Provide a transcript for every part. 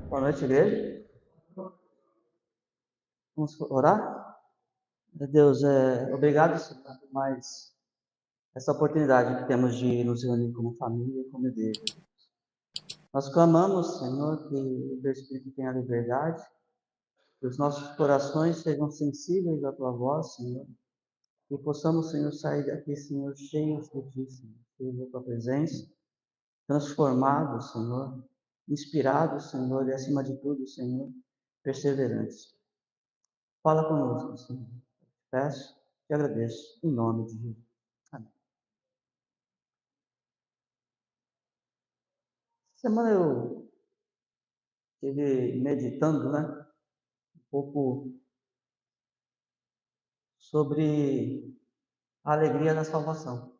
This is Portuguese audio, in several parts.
Boa noite, igreja. Vamos orar? Meu Deus, obrigado, Senhor, por mais essa oportunidade que temos de nos reunir como família e como igreja. Nós clamamos, Senhor, que o Teu Espírito tenha liberdade, que os nossos corações sejam sensíveis à Tua voz, Senhor, e possamos, Senhor, sair daqui, Senhor, cheios de Ti, Senhor, cheios da Tua presença, transformados, Senhor, inspirados, Senhor, e acima de tudo, Senhor, perseverantes. Fala conosco, Senhor. Peço e agradeço em nome de Jesus. Amém. Semana eu estive meditando, né, um pouco sobre a alegria da salvação.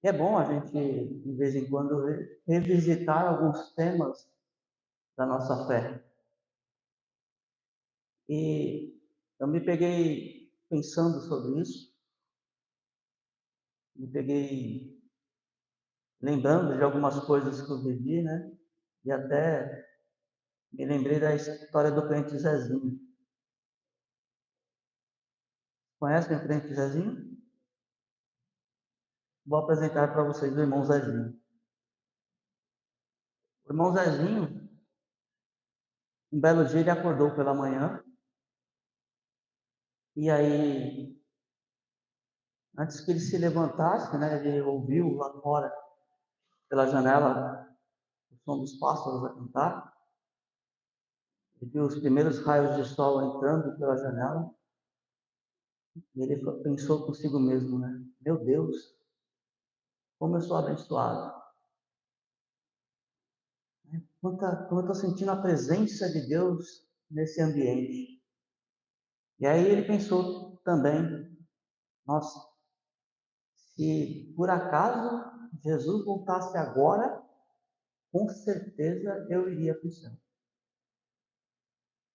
E é bom a gente, de vez em quando, revisitar alguns temas da nossa fé. E eu me peguei pensando sobre isso, me peguei lembrando de algumas coisas que eu vivi, né? E até me lembrei da história do crente Zezinho. Conhecem o crente Zezinho? Vou apresentar para vocês o irmão Zezinho. O irmão Zezinho, um belo dia, ele acordou pela manhã, e aí, antes que ele se levantasse, né, ele ouviu lá fora, pela janela, o som dos pássaros a cantar, ele viu os primeiros raios de sol entrando pela janela, e ele pensou consigo mesmo, né, meu Deus, como eu sou abençoado, né? Como eu estou sentindo a presença de Deus nesse ambiente. E aí ele pensou também, nossa, se por acaso Jesus voltasse agora, com certeza eu iria para o céu.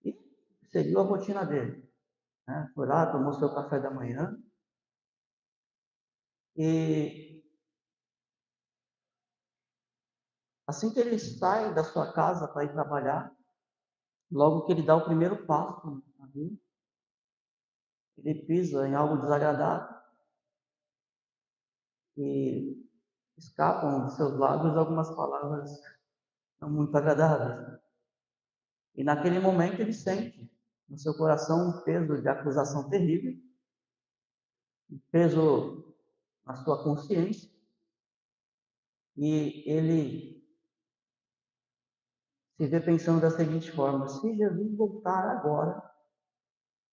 E seguiu a rotina dele. Né? Foi lá, tomou seu café da manhã e assim que ele sai da sua casa para ir trabalhar, logo que ele dá o primeiro passo na rua, ele pisa em algo desagradável e escapam de seus lábios algumas palavras não muito agradáveis. E naquele momento ele sente no seu coração um peso de acusação terrível, um peso na sua consciência, e ele se vê pensando da seguinte forma: se Jesus voltar agora,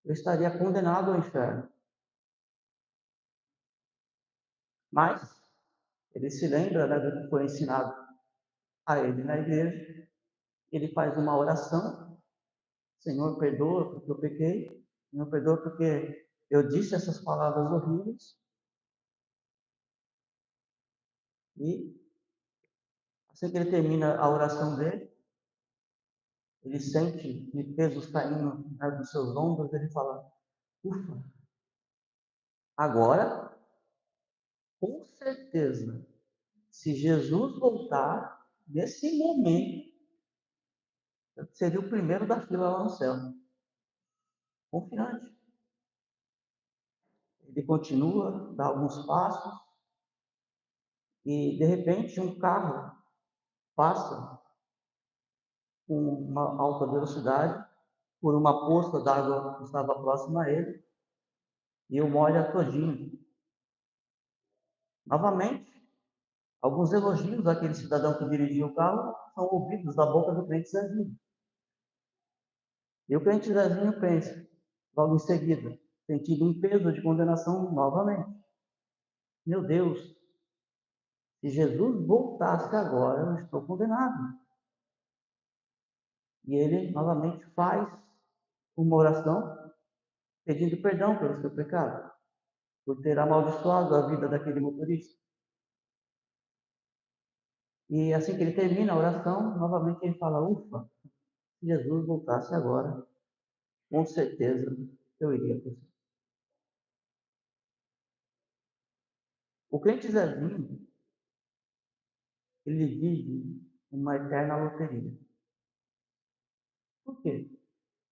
eu estaria condenado ao inferno. Mas ele se lembra, né, do que foi ensinado a ele na igreja. Ele faz uma oração: Senhor, perdoa porque eu pequei, Senhor, perdoa porque eu disse essas palavras horríveis. E assim que ele termina a oração dele, ele sente de peso saindo, né, dos seus ombros. Ele fala: ufa, agora, com certeza, se Jesus voltar, nesse momento, eu seria o primeiro da fila lá no céu. Confiante. Ele continua, dá alguns passos, e de repente um carro passa com uma alta velocidade por uma poça d'água que estava próxima a ele e o molha todinho. Novamente, alguns elogios daquele cidadão que dirigia o carro são ouvidos da boca do crente Zezinho. E o crente Zezinho pensa, logo em seguida, sentindo um peso de condenação novamente. Meu Deus, se Jesus voltasse agora, eu estou condenado. E ele novamente faz uma oração pedindo perdão pelo seu pecado, por ter amaldiçoado a vida daquele motorista. E assim que ele termina a oração, novamente ele fala: ufa, se Jesus voltasse agora, com certeza eu iria para o céu. O crente Zezinho, ele vive uma eterna loteria. Por quê?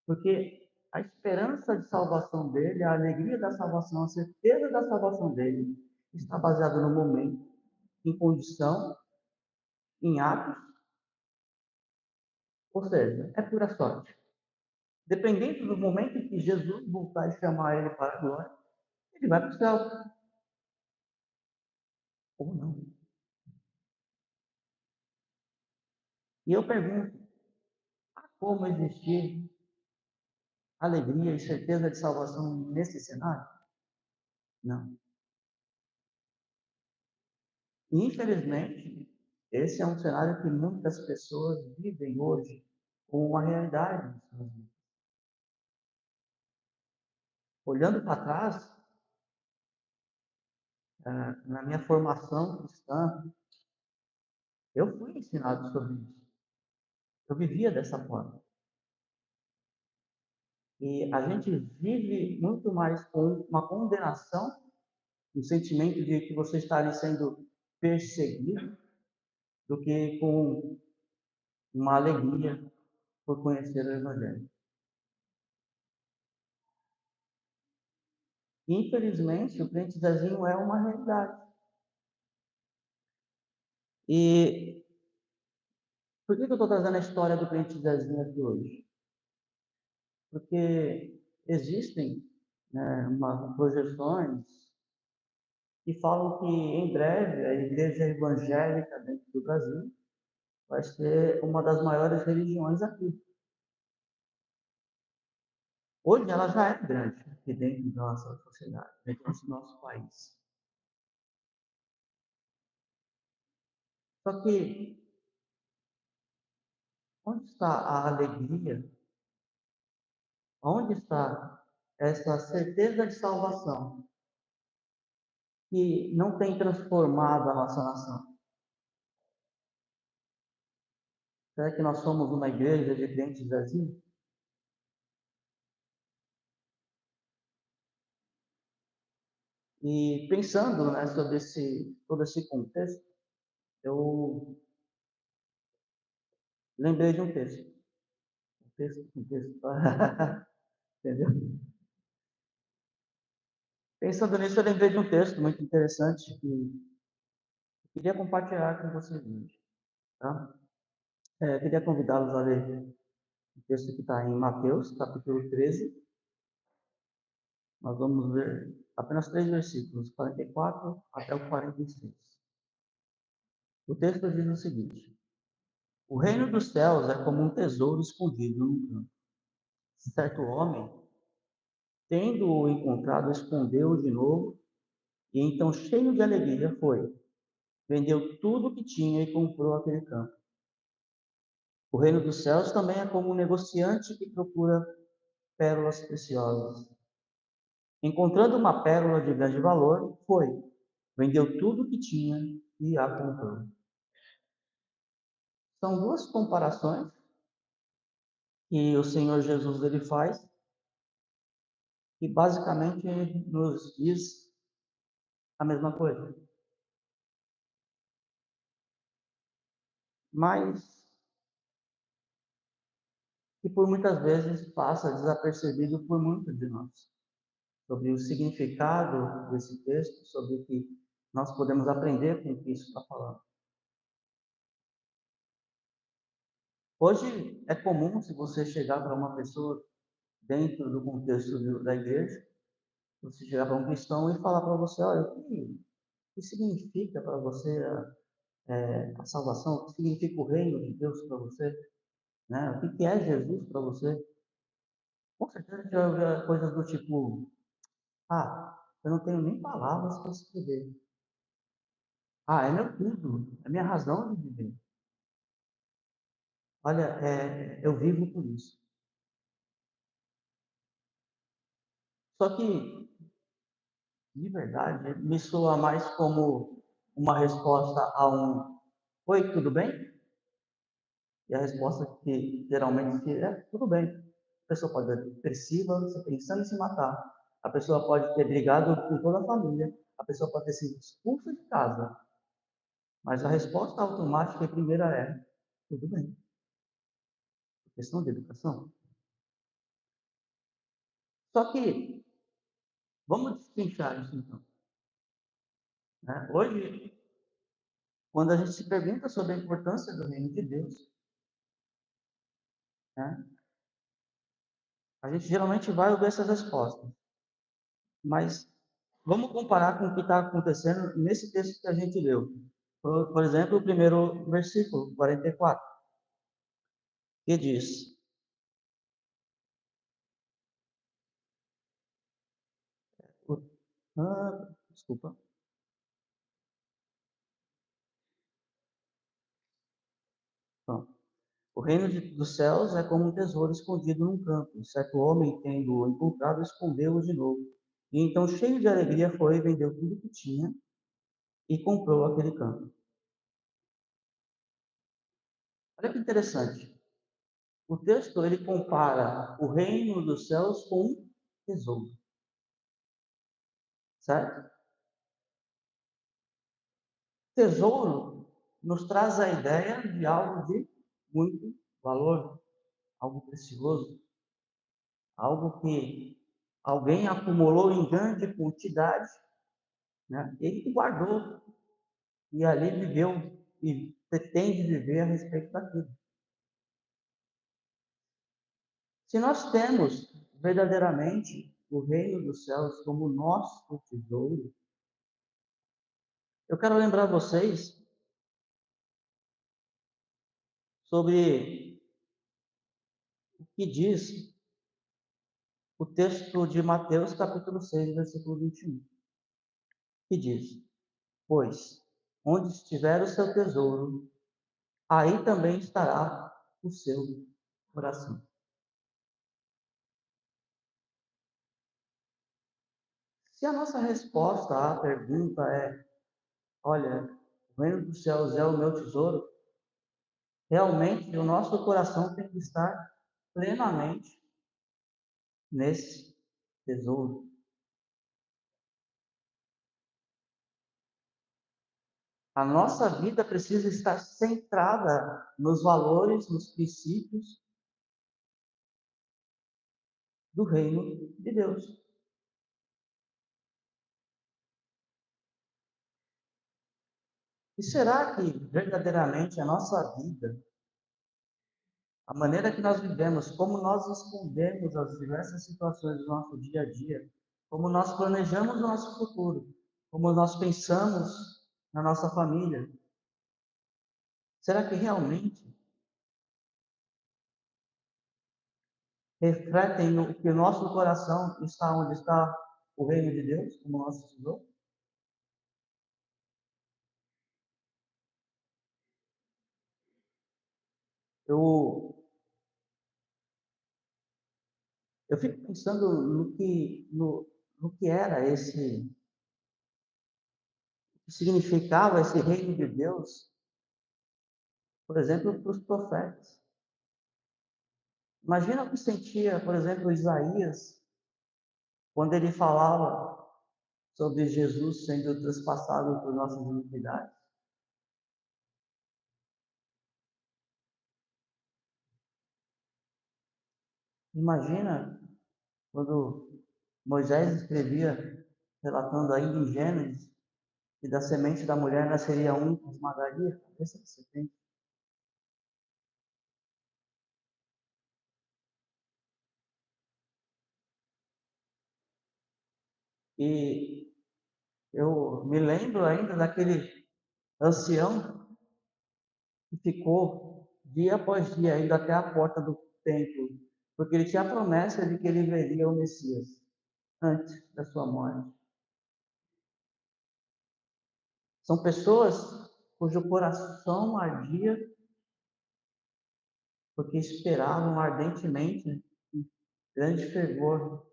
Porque a esperança de salvação dele, a alegria da salvação, a certeza da salvação dele, está baseada no momento, em condição, em atos, ou seja, é pura sorte. Dependendo do momento em que Jesus voltar e chamar ele para a glória, ele vai para o céu, ou não. E eu pergunto, há como existir alegria e certeza de salvação nesse cenário? Não. Infelizmente, esse é um cenário que muitas pessoas vivem hoje com uma realidade em suas vidas. Olhando para trás, na minha formação cristã, eu fui ensinado sobre isso. Eu vivia dessa forma. E a gente vive muito mais com uma condenação, um sentimento de que você está ali sendo perseguido, do que com uma alegria por conhecer o Evangelho. Infelizmente, o crente Zezinho é uma realidade. E por que eu estou trazendo a história do crente Zezinho aqui hoje? Porque existem, né, projeções que falam que em breve a igreja evangélica dentro do Brasil vai ser uma das maiores religiões aqui. Hoje ela já é grande aqui dentro da nossa sociedade, dentro do nosso país. Só que onde está a alegria? Onde está essa certeza de salvação que não tem transformado a nossa nação? Será que nós somos uma igreja de crentes vazios? E pensando, né, sobre todo esse contexto, eu lembrei de um texto. Um texto, entendeu? Pensando nisso, eu lembrei de um texto muito interessante que eu queria compartilhar com vocês hoje. Tá? Eu queria convidá-los a ler o texto que está em Mateus, capítulo 13. Nós vamos ver apenas 3 versículos, 44 até o 46. O texto diz o seguinte: o reino dos céus é como um tesouro escondido num campo. Certo homem, tendo-o encontrado, escondeu-o de novo, e então, cheio de alegria, foi. Vendeu tudo o que tinha e comprou aquele campo. O reino dos céus também é como um negociante que procura pérolas preciosas. Encontrando uma pérola de grande valor, foi. Vendeu tudo o que tinha e a comprou. São duas comparações que o Senhor Jesus ele faz, que basicamente nos diz a mesma coisa. Mas que por muitas vezes passa desapercebido por muitos de nós. Sobre o significado desse texto, sobre o que nós podemos aprender com o que isso está falando. Hoje é comum, se você chegar para uma pessoa dentro do contexto da igreja, você chegar para um cristão e falar para você, olha, o que significa para você a salvação? O que significa o reino de Deus para você? Né? O que é Jesus para você? Com certeza você vai ouvir coisas do tipo, eu não tenho nem palavras para escrever. É meu tudo, é minha razão de viver. Olha, eu vivo por isso. Só que, de verdade, me soa mais como uma resposta a um oi, tudo bem? E a resposta que geralmente é tudo bem. A pessoa pode ser depressiva, você pensando em se matar. A pessoa pode ter brigado com toda a família. A pessoa pode ter sido expulsa de casa. Mas a resposta automática e primeira é tudo bem. questão de educação. Só que, vamos destrinchar isso então. Né? Hoje, quando a gente se pergunta sobre a importância do reino de Deus, né, a gente geralmente vai ouvir essas respostas. Mas vamos comparar com o que está acontecendo nesse texto que a gente leu. Por exemplo, o primeiro versículo, 44, que diz: desculpa. Bom, o reino dos céus é como um tesouro escondido num campo. Certo homem, tendo-o encontrado, escondeu-o de novo. E então, cheio de alegria, foi, vendeu tudo que tinha e comprou aquele campo. Olha que interessante. O texto ele compara o reino dos céus com um tesouro, certo? Tesouro nos traz a ideia de algo de muito valor, algo precioso, algo que alguém acumulou em grande quantidade, né? Ele guardou e ali viveu e pretende viver a respeito daquilo. Se nós temos verdadeiramente o reino dos céus como nosso tesouro, eu quero lembrar vocês sobre o que diz o texto de Mateus, capítulo 6, versículo 21, que diz: Pois, onde estiver o seu tesouro, aí também estará o seu coração. Se a nossa resposta à pergunta é: olha, o reino dos céus é o meu tesouro, realmente o nosso coração tem que estar plenamente nesse tesouro. A nossa vida precisa estar centrada nos valores, nos princípios do reino de Deus. E será que verdadeiramente a nossa vida, a maneira que nós vivemos, como nós respondemos às diversas situações do nosso dia a dia, como nós planejamos o nosso futuro, como nós pensamos na nossa família, será que realmente refletem o que o nosso coração está onde está o reino de Deus, como nós estudamos? Eu, eu fico pensando no que era o que significava esse reino de Deus, por exemplo, para os profetas. Imagina o que sentia, por exemplo, Isaías, quando ele falava sobre Jesus sendo traspassado por nossas iniquidades. Imagina quando Moisés escrevia, relatando ainda em Gênesis, que da semente da mulher nasceria um que esmagaria a cabeça da serpente. E eu me lembro ainda daquele ancião que ficou dia após dia indo até a porta do templo, porque ele tinha a promessa de que ele veria o Messias antes da sua morte. São pessoas cujo coração ardia porque esperavam ardentemente, em grande fervor,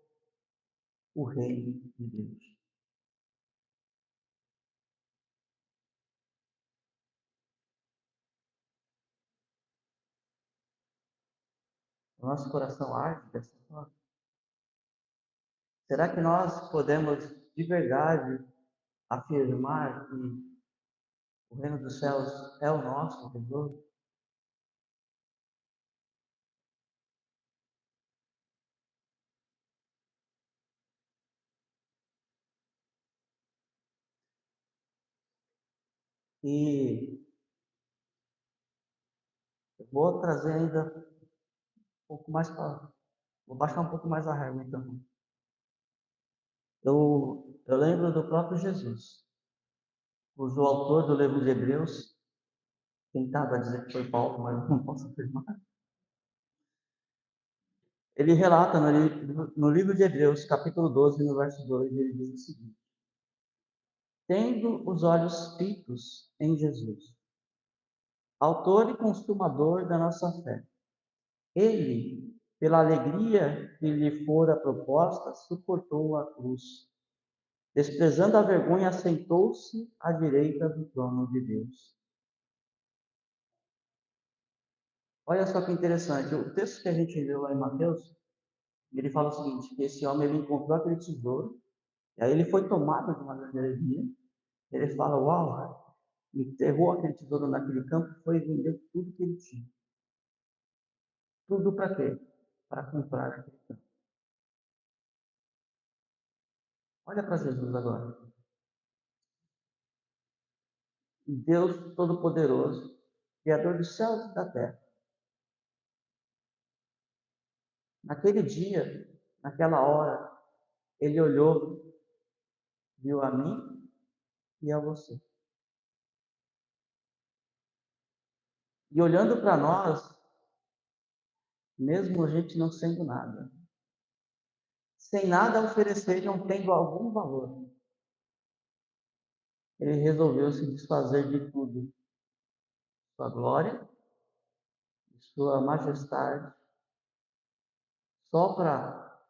o reino de Deus. O nosso coração arde dessa forma. Será que nós podemos, de verdade, afirmar que o reino dos céus é o nosso tesouro? E eu vou trazer ainda um pouco mais para. Vou baixar um pouco mais a régua, então. Eu lembro do próprio Jesus, cujo autor do livro de Hebreus, tentava dizer que foi Paulo, mas não posso afirmar. Ele relata no livro de Hebreus, capítulo 12, no verso 2, ele diz o seguinte: tendo os olhos fitos em Jesus, autor e consumador da nossa fé. Ele, pela alegria que lhe fora proposta, suportou a cruz. Desprezando a vergonha, assentou-se à direita do trono de Deus. Olha só que interessante, o texto que a gente leu lá em Mateus, ele fala o seguinte, que esse homem ele encontrou aquele tesouro, e aí ele foi tomado de uma grande alegria. Ele fala, uau, enterrou aquele tesouro naquele campo e foi vender tudo que ele tinha. Tudo para quê? Para comprar aquele campo. Olha para Jesus agora. Deus Todo-Poderoso, Criador dos céus e da terra. Naquele dia, naquela hora, ele olhou, viu a mim e a você. E olhando para nós, mesmo a gente não sendo nada, sem nada a oferecer, não tendo algum valor, ele resolveu se desfazer de tudo. Sua glória, sua majestade, só para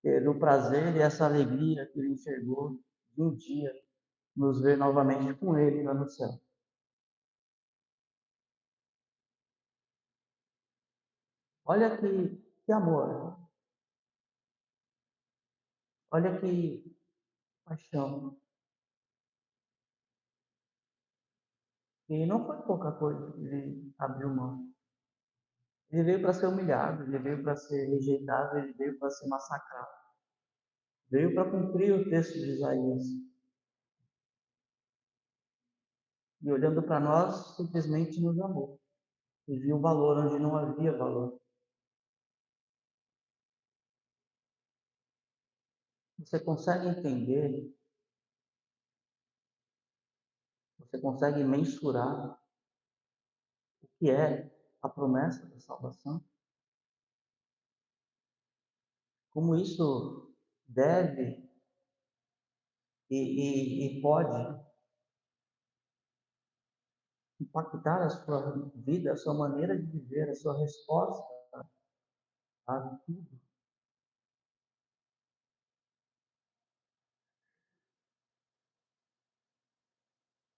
ter o prazer e essa alegria que ele enxergou de um dia nos ver novamente com ele lá no céu. Olha que amor, olha que paixão. E não foi pouca coisa que ele abriu mão. Ele veio para ser humilhado, ele veio para ser rejeitado, ele veio para ser massacrado. Veio para cumprir o texto de Isaías. E olhando para nós, simplesmente nos amou. E viu o valor onde não havia valor. Você consegue entender, você consegue mensurar o que é a promessa da salvação? Como isso deve e pode impactar a sua vida, a sua maneira de viver, a sua resposta a tudo.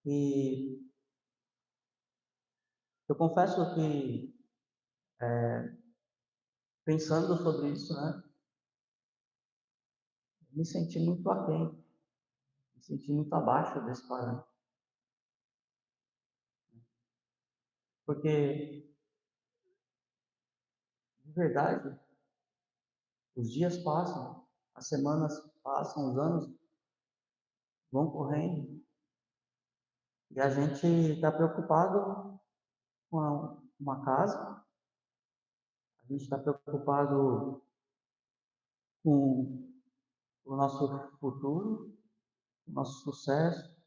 E eu confesso que, pensando sobre isso, né, me senti muito aquém, me senti muito abaixo desse parâmetro. Porque, de verdade, os dias passam, as semanas passam, os anos vão correndo, e a gente está preocupado com uma casa, a gente está preocupado com o nosso futuro, o nosso sucesso,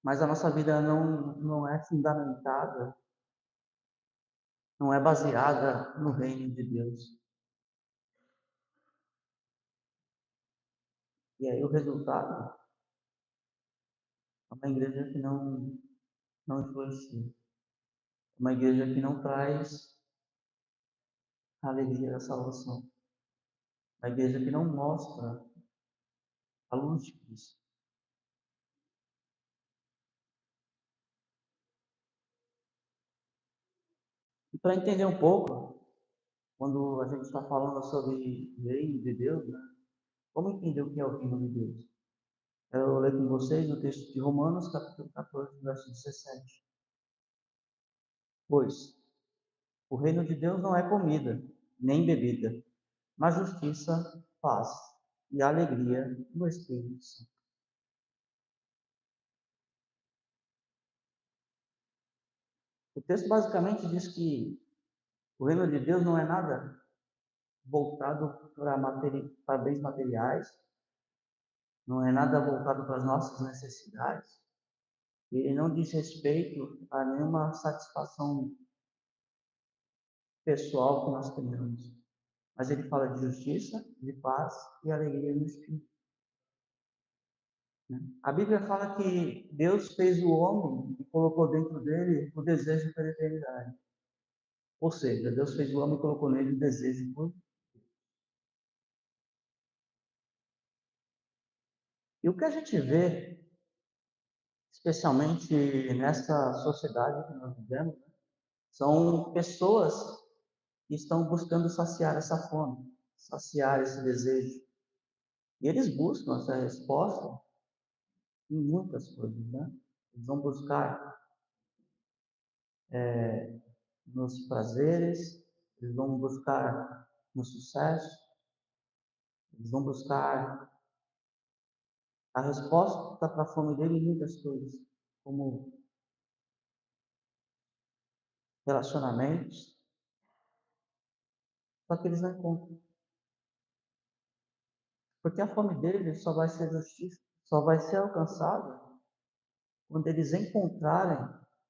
mas a nossa vida não é fundamentada, não é baseada no reino de Deus. E aí o resultado é uma igreja que não influencia, uma igreja que não traz a alegria da salvação, uma igreja que não mostra a luz de Cristo. E para entender um pouco, quando a gente está falando sobre o reino de Deus, né? Como entender o que é o reino de Deus? Eu ler com vocês o texto de Romanos, capítulo 14, verso 17. Pois o reino de Deus não é comida, nem bebida, mas justiça, paz e alegria no Espírito Santo. O texto basicamente diz que o reino de Deus não é nada voltado para bens materiais, não é nada voltado para as nossas necessidades. Ele não diz respeito a nenhuma satisfação pessoal que nós tenhamos, mas ele fala de justiça, de paz e alegria no Espírito. A Bíblia fala que Deus fez o homem e colocou dentro dele o desejo pela eternidade. Ou seja, Deus fez o homem e colocou nele o desejo por. E o que a gente vê, especialmente nessa sociedade que nós vivemos, são pessoas que estão buscando saciar essa fome, saciar esse desejo. E eles buscam essa resposta em muitas coisas, né? Eles vão buscar nos prazeres, eles vão buscar no sucesso, eles vão buscar a resposta para a fome dele em muitas coisas, como relacionamentos, só que eles não encontram. Porque a fome dele só vai ser justiça, só vai ser alcançada quando eles encontrarem,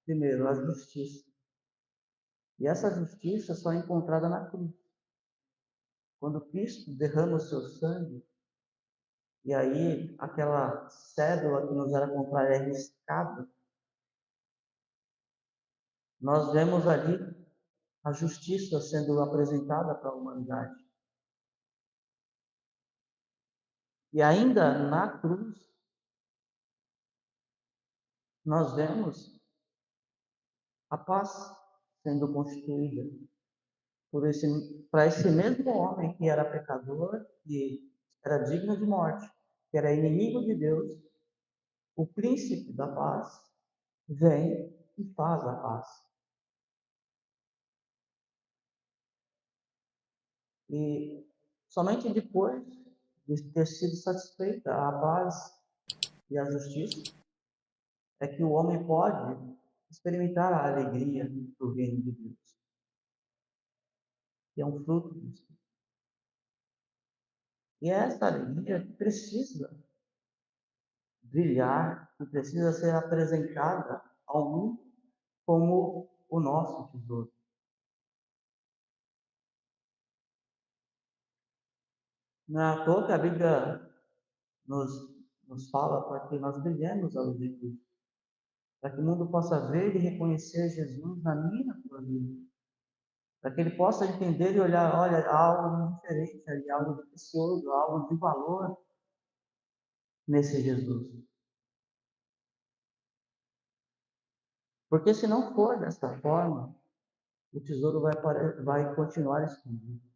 primeiro, a justiça. E essa justiça só é encontrada na cruz. Quando Cristo derrama o seu sangue, e aí aquela cédula que nos era comprada é riscada, nós vemos ali a justiça sendo apresentada para a humanidade. E ainda na cruz, nós vemos a paz sendo constituída para esse mesmo homem que era pecador, que era digno de morte, que era inimigo de Deus. O príncipe da paz vem e faz a paz. E somente depois de ter sido satisfeita a paz e a justiça, é que o homem pode experimentar a alegria do reino de Deus, que é um fruto disso. E é essa alegria que precisa brilhar, que precisa ser apresentada ao mundo como o nosso tesouro. Não é à toa que a Bíblia nos, nos fala para que nós brilhemos a luz de Cristo, para que o mundo possa ver e reconhecer Jesus na minha e na tua vida, para que ele possa entender e olhar, olha, há algo diferente ali, algo precioso, algo de valor nesse Jesus. Porque se não for dessa forma, o tesouro vai continuar escondido.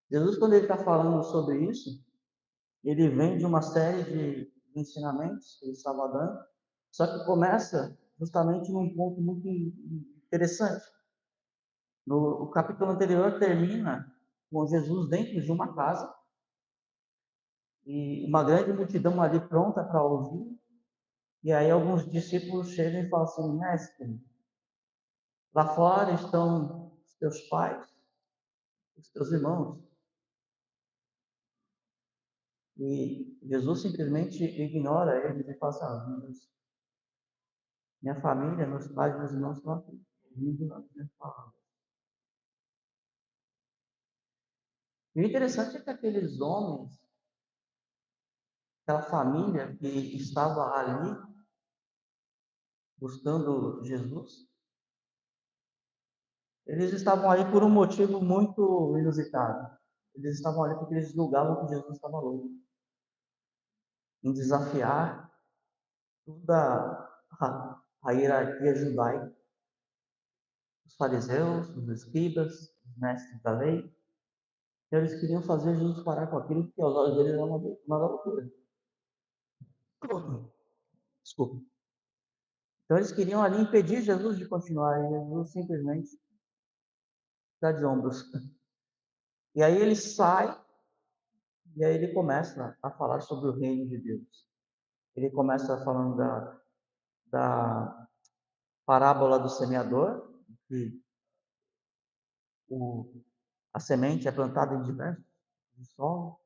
Jesus, quando ele está falando sobre isso, ele vem de uma série de ensinamentos que ele estava dando, só que começa justamente num ponto muito interessante. O capítulo anterior termina com Jesus dentro de uma casa e uma grande multidão ali pronta para ouvir. E aí alguns discípulos chegam e falam assim: Mestre, lá fora estão os teus pais, os teus irmãos. E Jesus simplesmente ignora eles e fala assim: minha família, meus pais, meus irmãos estão aqui, ouvindo a minha palavra. E o interessante é que aqueles homens, aquela família que estava ali buscando Jesus, eles estavam ali por um motivo muito inusitado. Eles estavam ali porque eles julgavam que Jesus estava louco, em desafiar toda a hierarquia judaica, os fariseus, os escribas, os mestres da lei. Então, eles queriam fazer Jesus parar com aquilo que aos olhos deles era uma loucura. Desculpa. Então, eles queriam ali impedir Jesus de continuar, e Jesus simplesmente dá de ombros. E aí ele sai, e aí ele começa a falar sobre o reino de Deus. Ele começa falando da parábola do semeador, que o, a semente é plantada em diversos solos.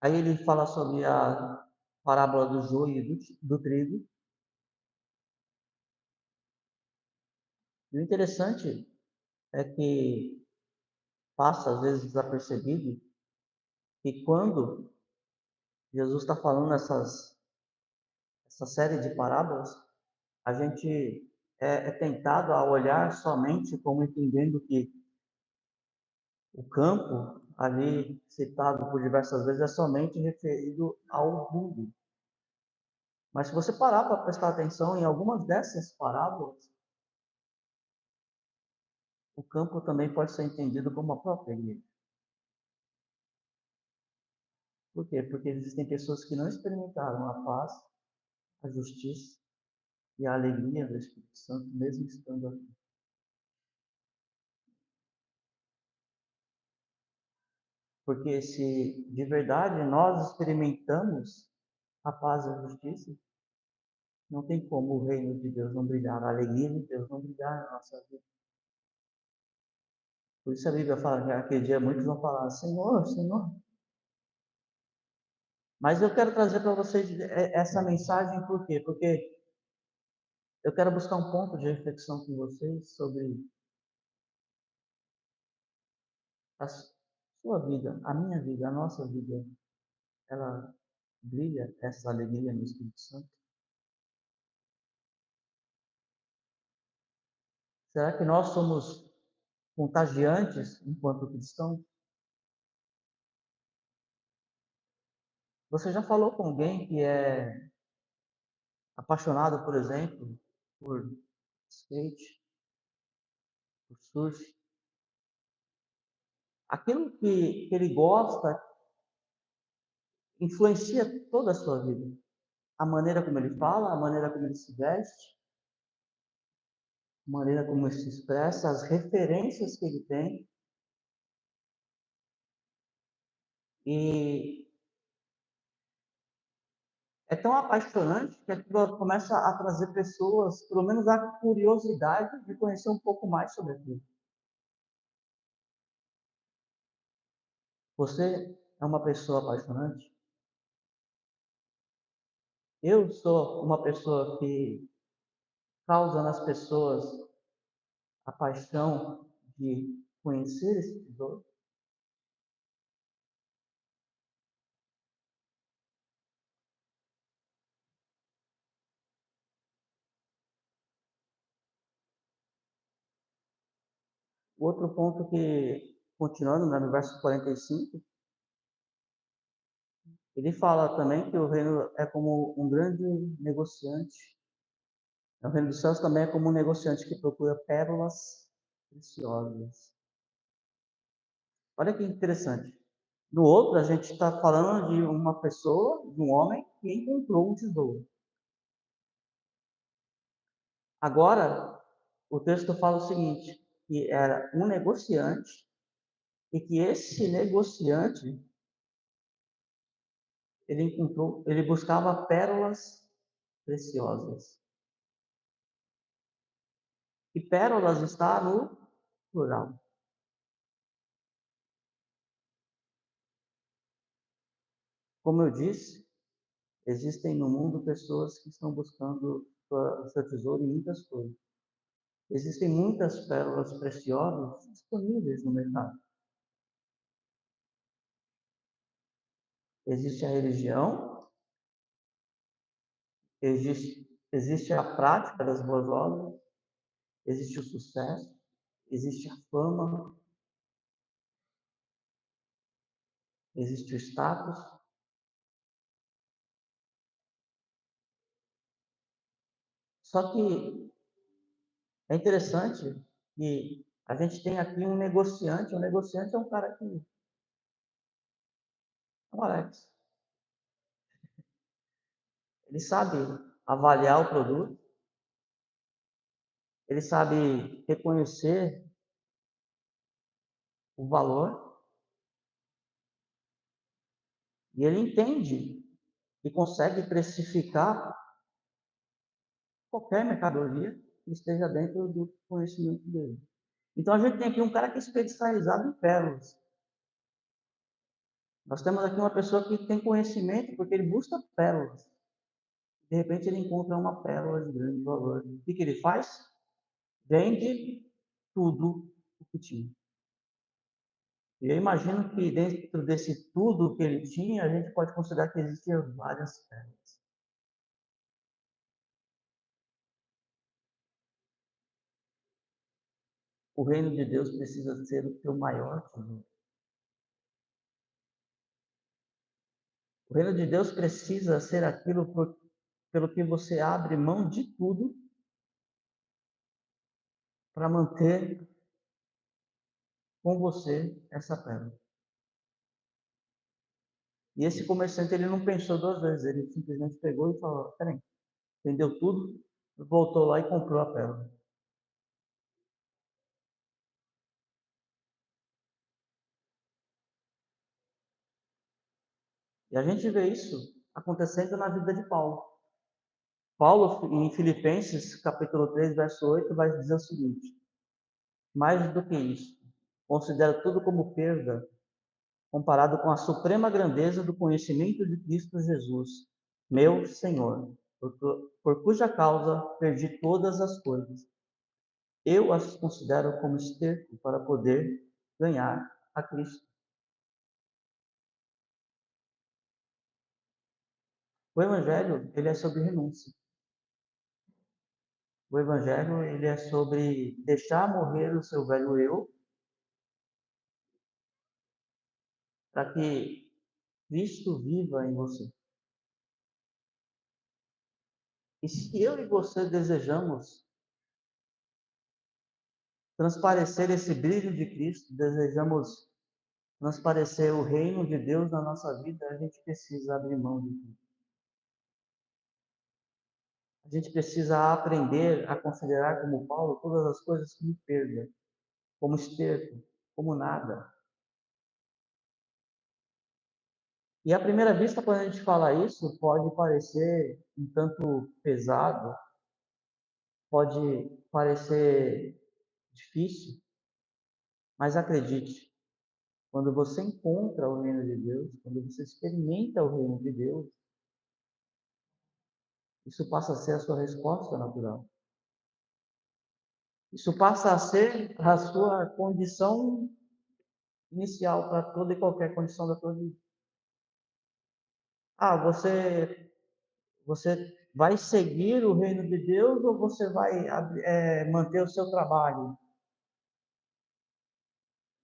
Aí ele fala sobre a parábola do joio e do trigo. E o interessante é que passa às vezes desapercebido que quando Jesus está falando essa série de parábolas, a gente é tentado a olhar somente como entendendo que o campo, ali citado por diversas vezes, é somente referido ao mundo. Mas se você parar para prestar atenção em algumas dessas parábolas, o campo também pode ser entendido como a própria igreja. Por quê? Porque existem pessoas que não experimentaram a paz, a justiça e a alegria do Espírito Santo, mesmo estando aqui. Porque se de verdade nós experimentamos a paz e a justiça, não tem como o reino de Deus não brilhar, a alegria de Deus não brilhar na nossa vida. Por isso a Bíblia fala que aquele dia muitos vão falar, Senhor, Senhor. Mas eu quero trazer para vocês essa mensagem, por quê? Porque eu quero buscar um ponto de reflexão com vocês sobre a sua vida, a minha vida, a nossa vida. Ela brilha essa alegria no Espírito Santo? Será que nós somos contagiantes enquanto cristãos? Você já falou com alguém que é apaixonado, por exemplo, por skate, por surf? Aquilo que ele gosta influencia toda a sua vida. A maneira como ele fala, a maneira como ele se veste, a maneira como ele se expressa, as referências que ele tem. E é tão apaixonante que aquilo começa a trazer pessoas, pelo menos a curiosidade de conhecer um pouco mais sobre aquilo. Você é uma pessoa apaixonante? Eu sou uma pessoa que causa nas pessoas a paixão de conhecer esse tesouro. Outro ponto que, continuando, né, no verso 45, ele fala também que o reino é como um grande negociante. O reino dos céus também é como um negociante que procura pérolas preciosas. Olha que interessante. No outro, a gente está falando de uma pessoa, de um homem que encontrou um tesouro. Agora, o texto fala o seguinte, que era um negociante e que esse negociante, ele buscava pérolas preciosas. E pérolas está no plural. Como eu disse, existem no mundo pessoas que estão buscando o seu tesouro em muitas coisas. Existem muitas pérolas preciosas disponíveis no mercado. Existe a religião, existe a prática das boas obras, existe o sucesso, existe a fama, existe o status. Só que é interessante que a gente tem aqui um negociante. Um negociante é um cara que é um Alex. Ele sabe avaliar o produto, ele sabe reconhecer o valor e ele entende e consegue precificar qualquer mercadoria que esteja dentro do conhecimento dele. Então a gente tem aqui um cara que é especializado em pérolas. Nós temos aqui uma pessoa que tem conhecimento porque ele busca pérolas. De repente ele encontra uma pérola de grande valor. O que ele faz? Vende tudo o que tinha. E eu imagino que dentro desse tudo que ele tinha, a gente pode considerar que existiam várias pérolas. O reino de Deus precisa ser o teu maior tesouro. O reino de Deus precisa ser aquilo pelo que você abre mão de tudo para manter com você essa pérola. E esse comerciante ele não pensou duas vezes, ele simplesmente pegou e falou: peraí, vendeu tudo, voltou lá e comprou a pérola. E a gente vê isso acontecendo na vida de Paulo. Paulo, em Filipenses, capítulo 3, verso 8, vai dizer o seguinte: mais do que isso, considero tudo como perda, comparado com a suprema grandeza do conhecimento de Cristo Jesus, meu Senhor, por cuja causa perdi todas as coisas. Eu as considero como esterco para poder ganhar a Cristo. O Evangelho, ele é sobre renúncia. O Evangelho, ele é sobre deixar morrer o seu velho eu, para que Cristo viva em você. E se eu e você desejamos transparecer esse brilho de Cristo, desejamos transparecer o reino de Deus na nossa vida, a gente precisa abrir mão de tudo. A gente precisa aprender a considerar como Paulo todas as coisas como perda, como esterco, como nada. E à primeira vista, quando a gente fala isso, pode parecer um tanto pesado, pode parecer difícil, mas acredite, quando você encontra o reino de Deus, quando você experimenta o reino de Deus, isso passa a ser a sua resposta natural. Isso passa a ser a sua condição inicial para toda e qualquer condição da tua vida. Ah, você vai seguir o reino de Deus ou você vai manter o seu trabalho?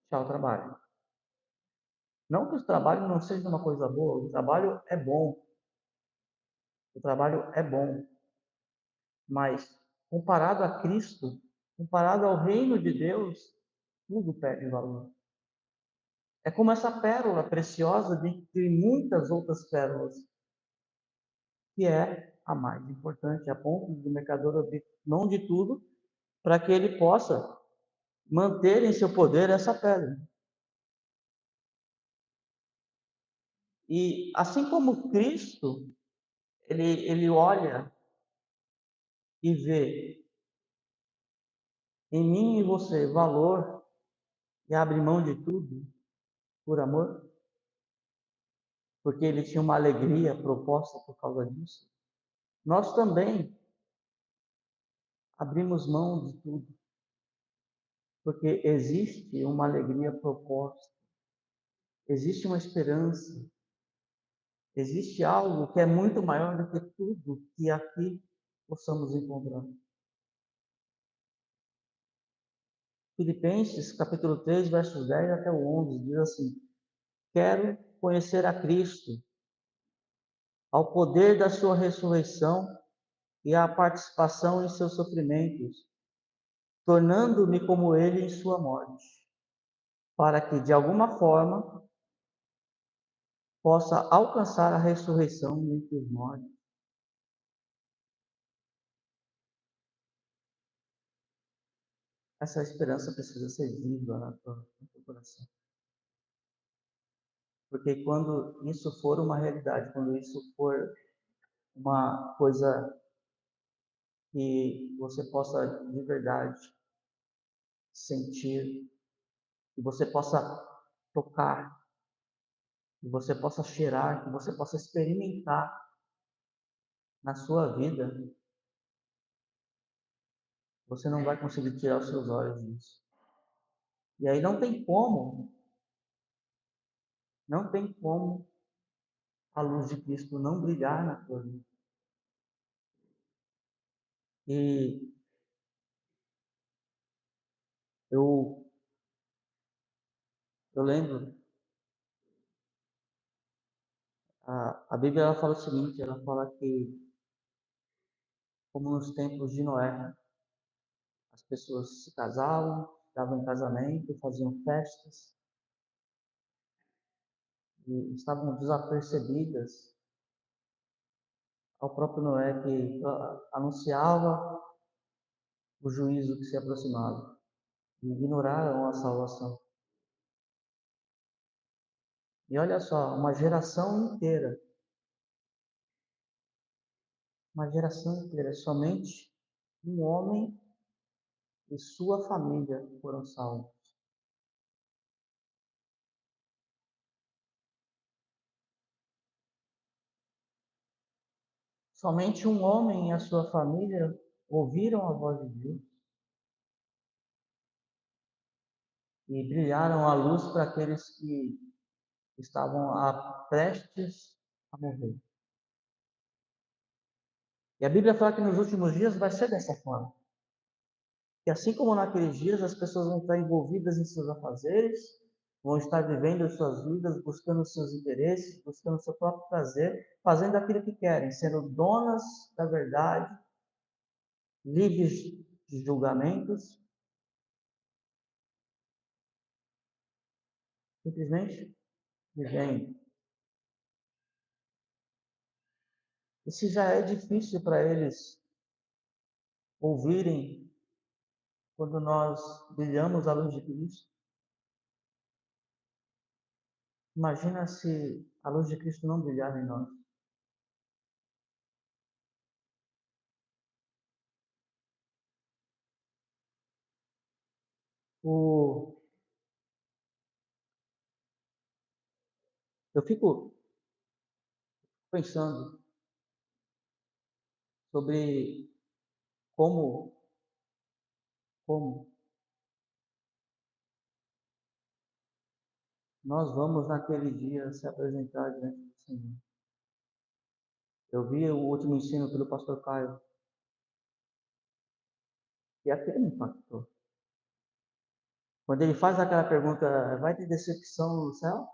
Tchau, trabalho. Não que o trabalho não seja uma coisa boa, o trabalho é bom. O trabalho é bom. Mas, comparado a Cristo, comparado ao reino de Deus, tudo perde valor. É como essa pérola preciosa dentre muitas outras pérolas, que é a mais importante, a ponto do mercador abrir mão de tudo para que ele possa manter em seu poder essa pérola. E assim como Cristo, ele olha e vê em mim e você valor e abre mão de tudo por amor, porque ele tinha uma alegria proposta por causa disso. Nós também abrimos mão de tudo, porque existe uma alegria proposta, existe uma esperança, existe algo que é muito maior do que tudo que aqui possamos encontrar. Filipenses, capítulo 3, versos 10 até o 11, diz assim: quero conhecer a Cristo, ao poder da sua ressurreição e à participação em seus sofrimentos, tornando-me como ele em sua morte, para que, de alguma forma, possa alcançar a ressurreição entre os mortos. Essa esperança precisa ser viva no teu coração. Porque quando isso for uma realidade, quando isso for uma coisa que você possa de verdade sentir, que você possa tocar, que você possa cheirar, que você possa experimentar na sua vida, você não vai conseguir tirar os seus olhos disso. E aí não tem como a luz de Cristo não brilhar na tua vida. E eu, eu lembro, a Bíblia ela fala o seguinte, ela fala que, como nos tempos de Noé, as pessoas se casavam, davam em casamento, faziam festas, e estavam desapercebidas ao próprio Noé, que anunciava o juízo que se aproximava, e ignoraram a salvação. E olha só, uma geração inteira, somente um homem e sua família foram salvos. Somente um homem e a sua família ouviram a voz de Deus e brilharam a luz para aqueles que estavam prestes a morrer. E a Bíblia fala que nos últimos dias vai ser dessa forma. Que assim como naqueles dias as pessoas vão estar envolvidas em seus afazeres, vão estar vivendo as suas vidas, buscando os seus interesses, buscando o seu próprio prazer, fazendo aquilo que querem, sendo donas da verdade, livres de julgamentos, simplesmente vivendo. E se já é difícil para eles ouvirem quando nós brilhamos a luz de Cristo, imagina se a luz de Cristo não brilhar em nós. O... Eu fico pensando sobre como, como nós vamos naquele dia se apresentar diante do Senhor. Eu vi o último ensino pelo pastor Caio e aquilo me impactou. Quando ele faz aquela pergunta, vai ter decepção no céu?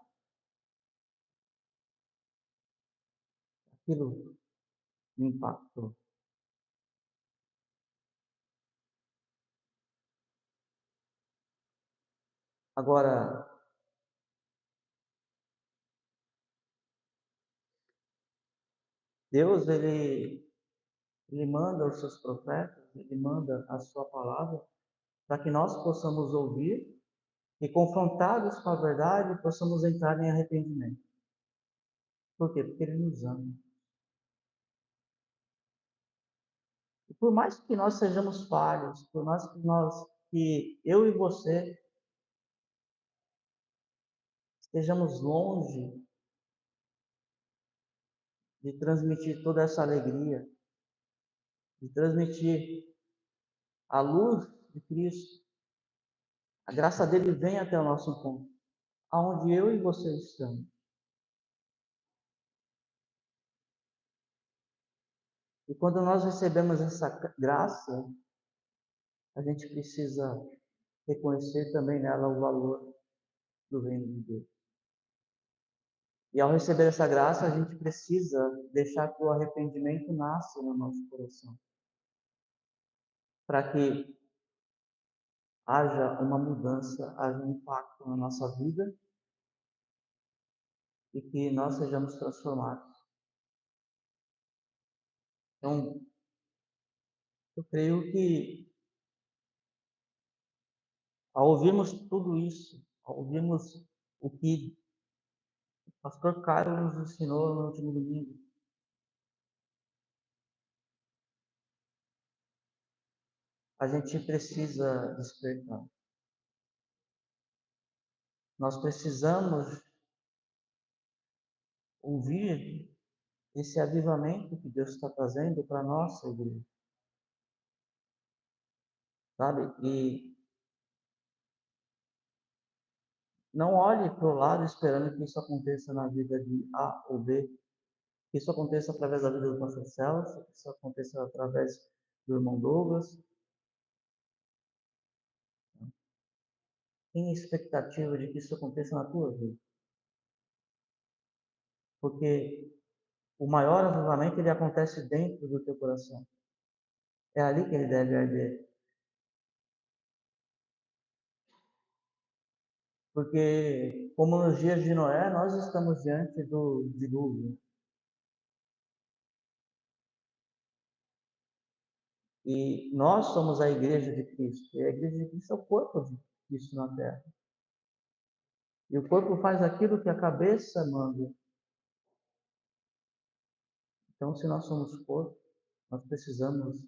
Aquilo me impactou. Agora, Deus, ele manda os seus profetas, ele manda a sua palavra para que nós possamos ouvir e, confrontados com a verdade, possamos entrar em arrependimento. Por quê? Porque ele nos ama. E por mais que nós sejamos falhos, por mais que eu e você estejamos longe de transmitir toda essa alegria, de transmitir a luz de Cristo, a graça dele vem até o nosso encontro, aonde eu e você estamos. E quando nós recebemos essa graça, a gente precisa reconhecer também nela o valor do reino de Deus. E ao receber essa graça, a gente precisa deixar que o arrependimento nasça no nosso coração, para que haja uma mudança, haja um impacto na nossa vida e que nós sejamos transformados. Então, eu creio que ao ouvirmos tudo isso, ao ouvirmos o que o pastor Caio nos ensinou no último domingo, a gente precisa despertar. Nós precisamos ouvir esse avivamento que Deus está trazendo para a nossa igreja, sabe? E não olhe para o lado esperando que isso aconteça na vida de A ou B, que isso aconteça através da vida do pastor Celso, que isso aconteça através do irmão Douglas. Tenha expectativa de que isso aconteça na tua vida, porque o maior avivamento ele acontece dentro do teu coração. É ali que ele deve arder. Porque, como nos dias de Noé, nós estamos diante do dilúvio. E nós somos a igreja de Cristo. E a igreja de Cristo é o corpo de Cristo na terra. E o corpo faz aquilo que a cabeça manda. Então, se nós somos corpo, nós precisamos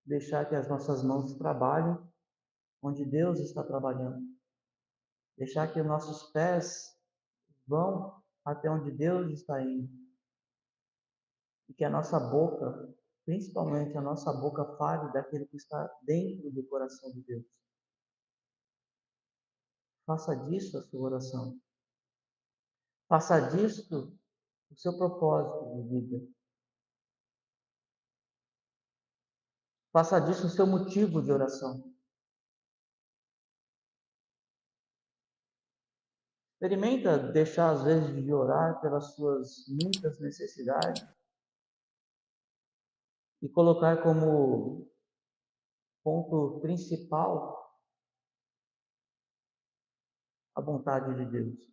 deixar que as nossas mãos trabalhem onde Deus está trabalhando. Deixar que os nossos pés vão até onde Deus está indo. E que a nossa boca, principalmente a nossa boca, fale daquilo que está dentro do coração de Deus. Faça disso a sua oração. Faça disso o seu propósito de vida. Faça disso o seu motivo de oração. Experimenta deixar, às vezes, de orar pelas suas muitas necessidades e colocar como ponto principal a vontade de Deus.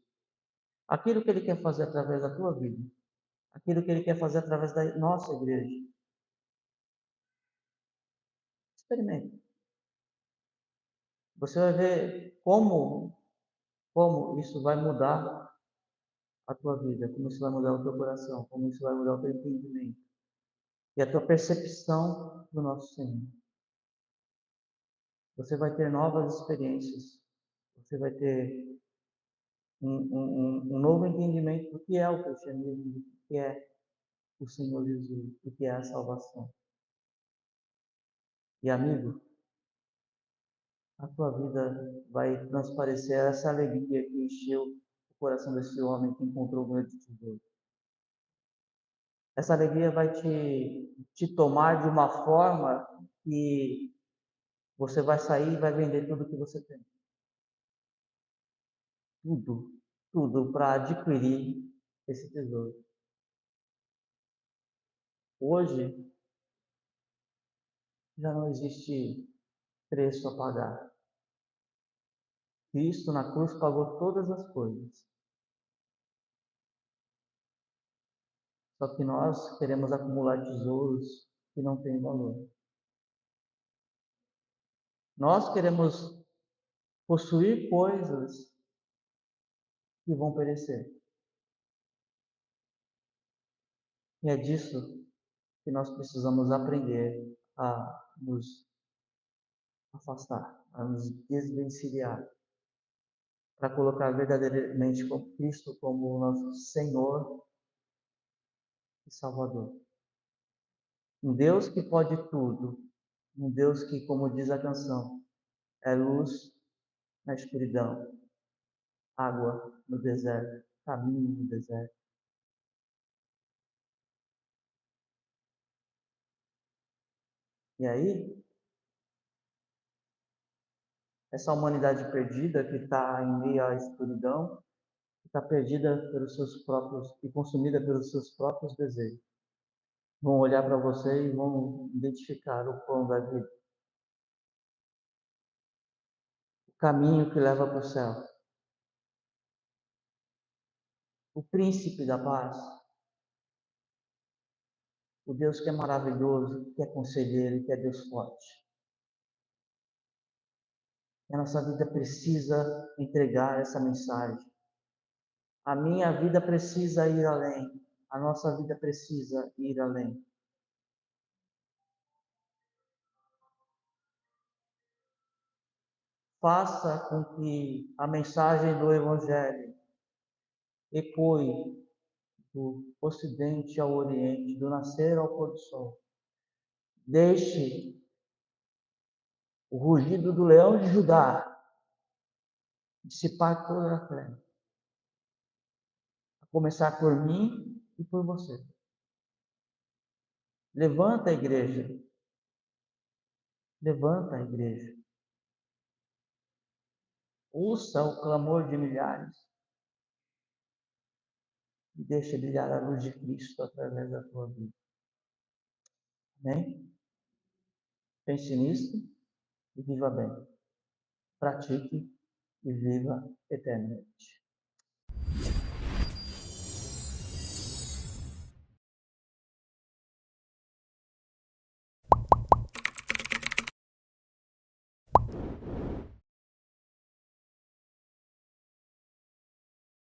Aquilo que Ele quer fazer através da tua vida. Aquilo que Ele quer fazer através da nossa igreja. Experimente. Você vai ver como isso vai mudar a tua vida, como isso vai mudar o teu coração, como isso vai mudar o teu entendimento e a tua percepção do nosso Senhor. Você vai ter novas experiências, você vai ter um novo entendimento do que é o cristianismo, do que é o Senhor Jesus, do que é a salvação. E amigo, a tua vida vai transparecer essa alegria que encheu o coração desse homem que encontrou o grande tesouro. Essa alegria vai te tomar de uma forma que você vai sair e vai vender tudo que você tem. Tudo, tudo para adquirir esse tesouro. Hoje já não existe preço a pagar. Cristo na cruz pagou todas as coisas. Só que nós queremos acumular tesouros que não têm valor. Nós queremos possuir coisas que vão perecer. E é disso que nós precisamos aprender a nos afastar, a nos desvencilhar, para colocar verdadeiramente Cristo como o nosso Senhor e Salvador. Um Deus que pode tudo, um Deus que, como diz a canção, é luz na escuridão, água no deserto, caminho no deserto. E aí, essa humanidade perdida que está em meio à escuridão, que está perdida pelos seus próprios e consumida pelos seus próprios desejos, vão olhar para você e vão identificar o pão da vida, o caminho que leva para o céu, o príncipe da paz, o Deus que é maravilhoso, que é conselheiro, que é Deus forte. E a nossa vida precisa entregar essa mensagem. A minha vida precisa ir além. A nossa vida precisa ir além. faça com que a mensagem do Evangelho ecoe do Ocidente ao Oriente, do nascer ao pôr do sol. Deixe o rugido do leão de Judá dissipar toda a treva. A começar por mim e por você. Levanta a igreja. Levanta a igreja. Ouça o clamor de milhares. E deixe brilhar a luz de Cristo através da tua vida. Amém? Pense nisso e viva bem. Pratique e viva eternamente.